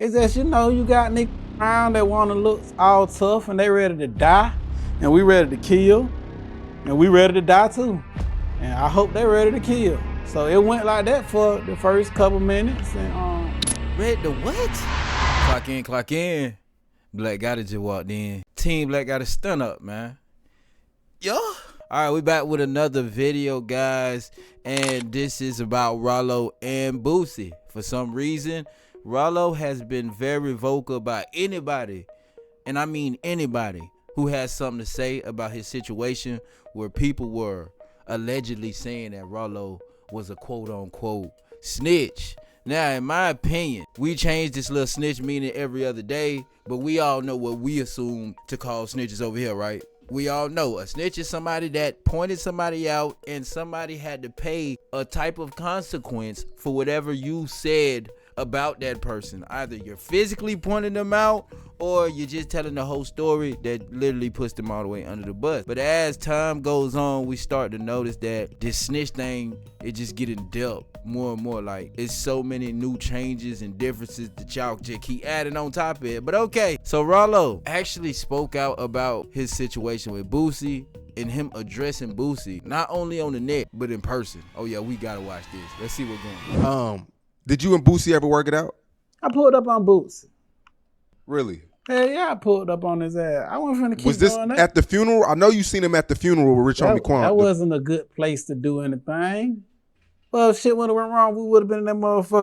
It's just, you got niggas around that want to look all tough and they ready to die, and we ready to kill, and we ready to die too. And I hope they ready to kill. So it went like that for the first couple minutes. And Ready to what? Clock in. Black Gotta just walked in. Team Black got a stun up, man. Yo. Alright, we back with another video, guys. And this is about Ralo and Boosie. For some reason, Ralo has been very vocal about anybody, and I mean anybody, who has something to say about his situation where people were allegedly saying that Ralo was a quote-unquote snitch. Now, in my opinion, we change this little snitch meaning every other day, but we all know what we assume to call snitches over here, right? We all know a snitch is somebody that pointed somebody out and somebody had to pay a type of consequence for whatever you said about that person. Either you're physically pointing them out or you're just telling the whole story that literally puts them all the way under the bus. But as time goes on, we start to notice that this snitch thing, it just getting dealt more and more. Like, it's so many new changes and differences that y'all just keep adding on top of it. But okay, so Ralo actually spoke out about his situation with Boosie and him addressing Boosie, not only on the net, but in person. Oh yeah, we gotta watch this. Let's see what's going on. Did you and Boosie ever work it out? I pulled up on Boosie. Really? Hell yeah, I pulled up on his ass. I wasn't finna keep Was this doing that. at the funeral? I know you seen him at the funeral with Rich Homie Quan. That wasn't a good place to do anything. Well, if shit would have went wrong, we would have been in that motherfucker.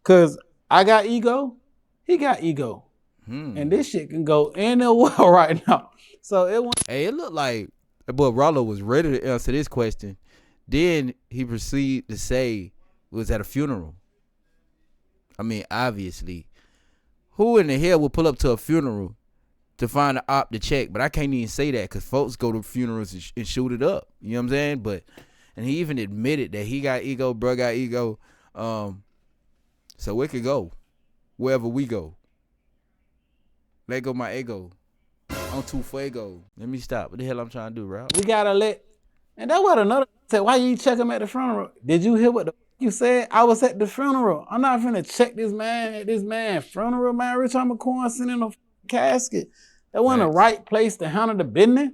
Cause I got ego, he got ego. And this shit can go anywhere right now. So it went. Hey, it looked like that boy Ralo was ready to answer this question. Then he proceeded to say it was at a funeral. I mean, obviously, who in the hell would pull up to a funeral to find an op to check? But I can't even say that because folks go to funerals and shoot it up. You know what I'm saying? But, and he even admitted that he got ego, bro got ego. So it could go wherever we go. Let go my ego. I'm too fuego. Let me stop. What the hell I'm trying to do, bro? We gotta let. And that was another. Said, why you check him at the funeral? Did you hear what the you said? I was at the funeral. I'm not finna check this man at this man's funeral, man. Rich Homie Quan sitting in a casket. That wasn't the right place to handle the business.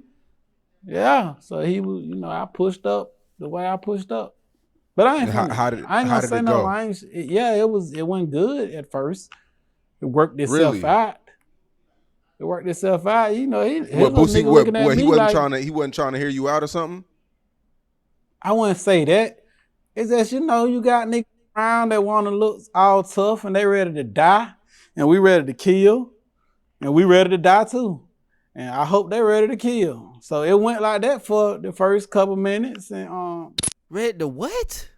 Yeah. So he was, I pushed up the way I pushed up. But I ain't gonna say no. It went good at first. It worked itself out. It worked itself out. Boosie, he wasn't trying to hear you out or something? I wouldn't say that. It's just, you got niggas around that want to look all tough and they ready to die, and we ready to kill, and we ready to die too. And I hope they ready to kill. So it went like that for the first couple minutes. And ready to what?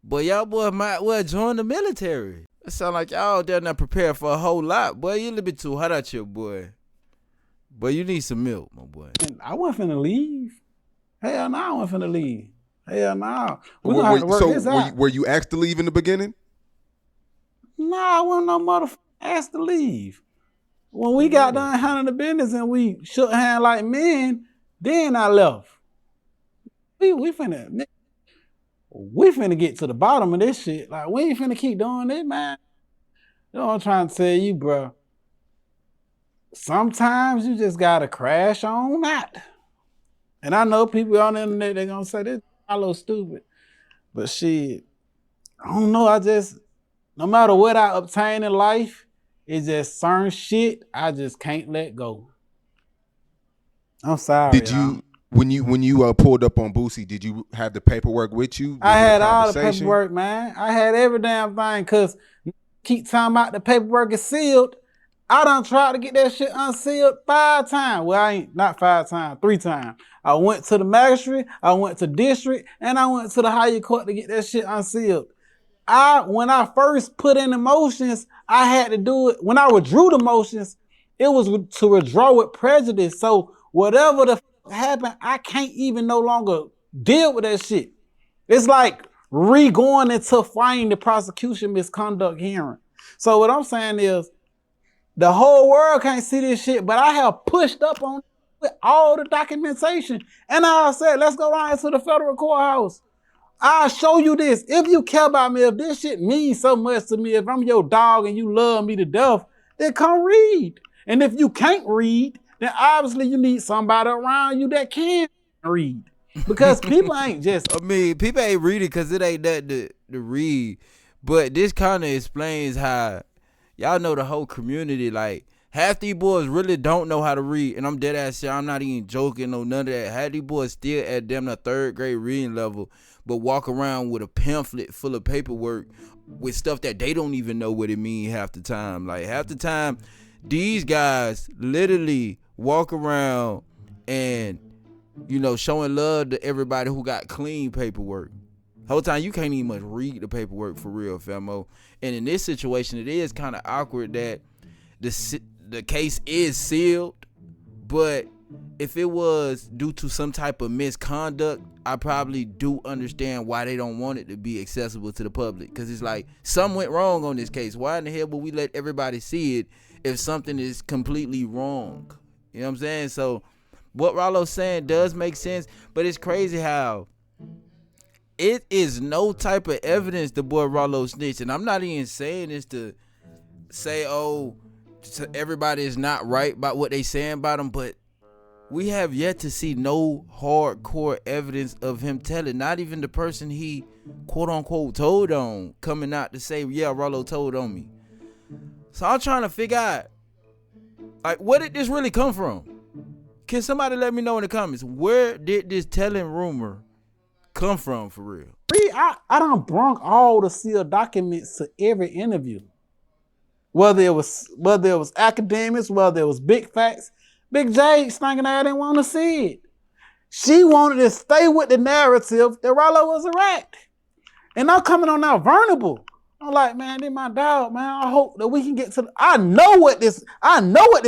Boy, y'all boy might well join the military. It sound like y'all they're not prepared for a whole lot. Boy, you a little bit too hot out here, boy. Boy, you need some milk, my boy. I wasn't finna leave. Hell no, I wasn't finna leave. Hell no. We gonna have to work this out. Were you asked to leave in the beginning? No, I wasn't no motherfucker asked to leave. When we got done handling the business and we shook hands like men, then I left. We finna get to the bottom of this shit. Like, we ain't finna keep doing this, man. You know what I'm trying to tell you, bro? Sometimes you just gotta crash on out. And I know people on the internet, they're gonna say this Ralo stupid. But shit, I don't know. No matter what I obtain in life, it's just certain shit I just can't let go. I'm sorry. Did you, when you pulled up on Boosie, did you have the paperwork with you? I had all the paperwork, man. I had every damn thing, cause keep talking about the paperwork is sealed. I done tried to get that shit unsealed 5 times. Well, I ain't, not 5 times, 3 times. I went to the magistrate, I went to district, and I went to the higher court to get that shit unsealed. When I first put in the motions, I had to do it. When I withdrew the motions, it was to withdraw with prejudice. So whatever the happened, I can't even no longer deal with that shit. It's like going into fighting the prosecution misconduct hearing. So what I'm saying is, the whole world can't see this shit, but I have pushed up on with all the documentation. And I said, let's go down to the federal courthouse. I'll show you this. If you care about me, if this shit means so much to me, if I'm your dog and you love me to death, then come read. And if you can't read, then obviously you need somebody around you that can read. Because people ain't just. I mean, people ain't reading because it ain't that to read. But this kind of explains how y'all know the whole community. Like, half these boys really don't know how to read. And I'm dead ass shit. I'm not even joking or none of that. Half these boys still at them the third grade reading level, but walk around with a pamphlet full of paperwork with stuff that they don't even know what it mean half the time. Like, half the time, these guys literally walk around and, you know, showing love to everybody who got clean paperwork. Whole time you can't even much read the paperwork for real, famo. And in this situation, it is kind of awkward that the case is sealed, but if it was due to some type of misconduct, I probably do understand why they don't want it to be accessible to the public. Because it's like, something went wrong on this case. Why in the hell would we let everybody see it if something is completely wrong? You know what I'm saying? So what Ralo's saying does make sense, but it's crazy how it is no type of evidence the boy Ralo snitched. And I'm not even saying this to say, oh, everybody is not right about what they saying about him, but we have yet to see no hardcore evidence of him telling. Not even the person he quote unquote told on coming out to say, yeah, Ralo told on me. So I'm trying to figure out, like, where did this really come from? Can somebody let me know in the comments, where did this telling rumor come from for real? I done brung all the sealed documents to every interview. Whether it was academics, whether it was big facts, Big J stinking I didn't want to see it. She wanted to stay with the narrative that Ralo was a rat. And I'm coming on now vulnerable. I'm like, man, this my dog, man. I hope that we can get to I know what this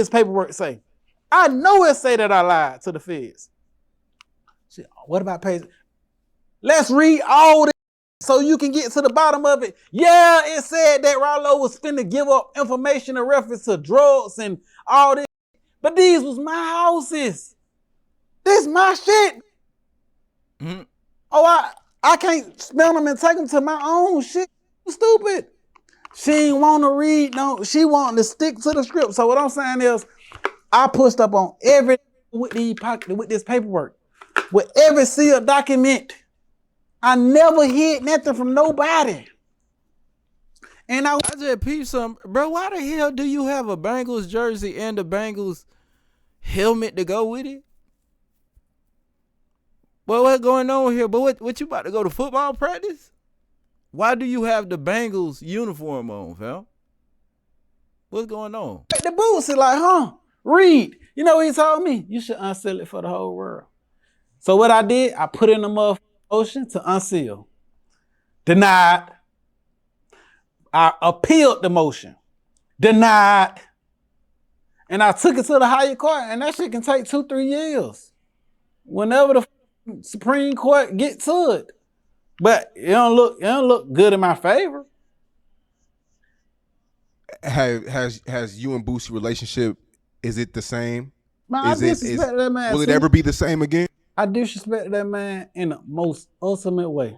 paperwork say. I know it say that I lied to the feds. Shit, what about page? Let's read all this so you can get to the bottom of it. Yeah, it said that Ralo was finna give up information in reference to drugs and all this. But these was my houses. This my shit. Mm-hmm. Oh, I can't spend them and take them to my own shit. Stupid. She ain't want to read. No, she wanted to stick to the script. So what I'm saying is, I pushed up on every with this paperwork, with every sealed document. I never hid nothing from nobody. And I just peeped some, bro. Why the hell do you have a Bengals jersey and a Bengals helmet to go with it? Well, what's going on here? But what you about to go to football practice? Why do you have the Bengals uniform on, fam? What's going on? The Boosie like, read. You know what he told me? You should unseal it for the whole world. So what I did, I put in a motion to unseal. Denied. I appealed the motion. Denied. And I took it to the higher court, and that shit can take 2-3 years. Whenever the Supreme Court get to it. But it don't look good in my favor. Has you and Boosie relationship, is it the same? Man, I disrespect that man. Will it ever be the same again? I disrespect that man in the most ultimate way.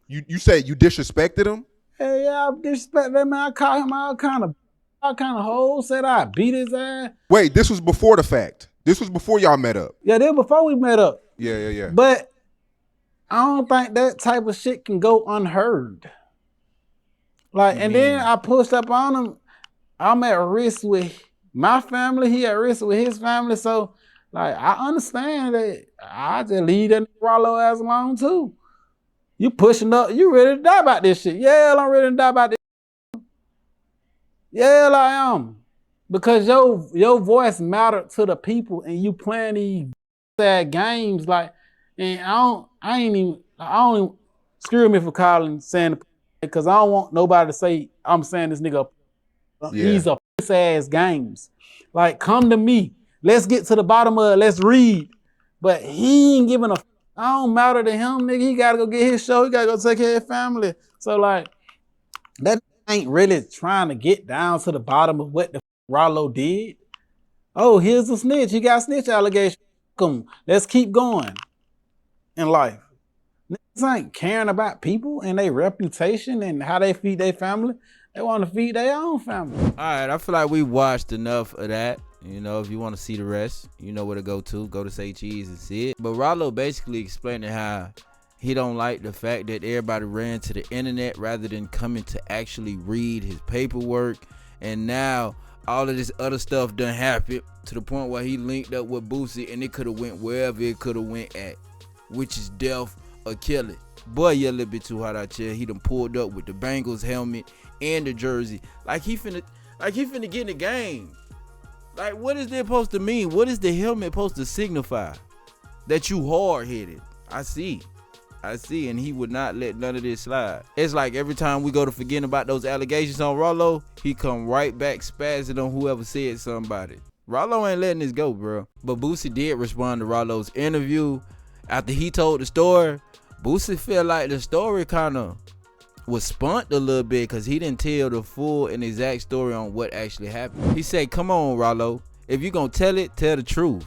You said you disrespected him? Hey, yeah, I disrespect that man. I call him all kind of hoes. Said I beat his ass. Wait, this was before the fact. This was before y'all met up. Yeah, this before we met up. Yeah. But I don't think that type of shit can go unheard. Like, and then I pushed up on him. I'm at risk with my family. He at risk with his family. So, like, I understand that I just leave that Ralo ass alone too. You pushing up. You ready to die about this shit? Yeah, I'm ready to die about this. Yeah, I am. Because your voice mattered to the people, and you playing these sad games like, and I don't screw me for saying because I don't want nobody to say I'm saying this nigga. These are ass games. Like, come to me. Let's get to the bottom of it. Let's read. But he ain't giving a. I don't matter to him, nigga. He gotta go get his show. He gotta go take care of his family. So like, that ain't really trying to get down to the bottom of what the Ralo did. Oh, here's a snitch. He got snitch allegation. Let's keep going in life. ain't caring about people and their reputation and how they feed their family. They want to feed their own family. All right, I feel like we watched enough of that. You know, if you want to see the rest, you know where to go to. Go to Say Cheese and see it. But Ralo basically explaining how he don't like the fact that everybody ran to the internet rather than coming to actually read his paperwork. And now all of this other stuff done happened to the point where he linked up with Boosie and it could have went wherever it could have went at, which is death or killing. Boy, you a little bit too hot out here. He done pulled up with the Bengals helmet and the jersey. Like he finna get in the game. Like, what is that supposed to mean? What is the helmet supposed to signify? That you hard-headed. I see, and he would not let none of this slide. It's like every time we go to forgetting about those allegations on Ralo, he come right back spazzing on whoever said somebody. Ralo ain't letting this go, bro. But Boosie did respond to Ralo's interview. After he told the story, Boosie felt like the story kind of was spunked a little bit because he didn't tell the full and exact story on what actually happened. He said, come on, Ralo. If you gonna tell it, tell the truth.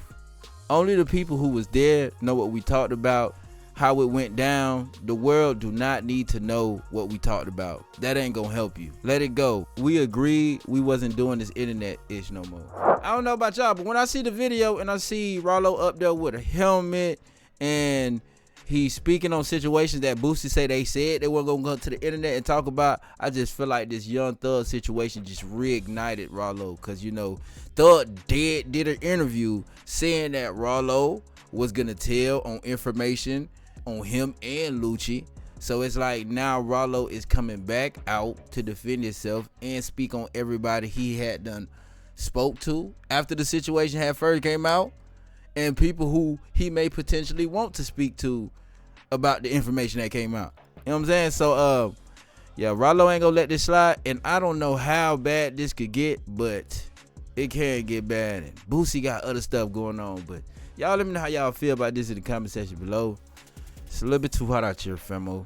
Only the people who was there know what we talked about, how it went down. The world do not need to know what we talked about. That ain't gonna help you. Let it go. We agreed we wasn't doing this internet-ish no more. I don't know about y'all, but when I see the video and I see Ralo up there with a helmet and he's speaking on situations that Boosie say they said they weren't gonna go to the internet and talk about, I just feel like this Young Thug situation just reignited Ralo. Cause you know, Thug did an interview saying that Ralo was gonna tell on information on him and Lucci. So it's like now Ralo is coming back out to defend himself and speak on everybody he had done spoke to after the situation had first came out, and people who he may potentially want to speak to about the information that came out. You know what I'm saying? So yeah, Ralo ain't gonna let this slide, and I don't know how bad this could get, but it can get bad. And Boosie got other stuff going on, but y'all let me know how y'all feel about this in the comment section below. It's a little bit too hot out here, famo.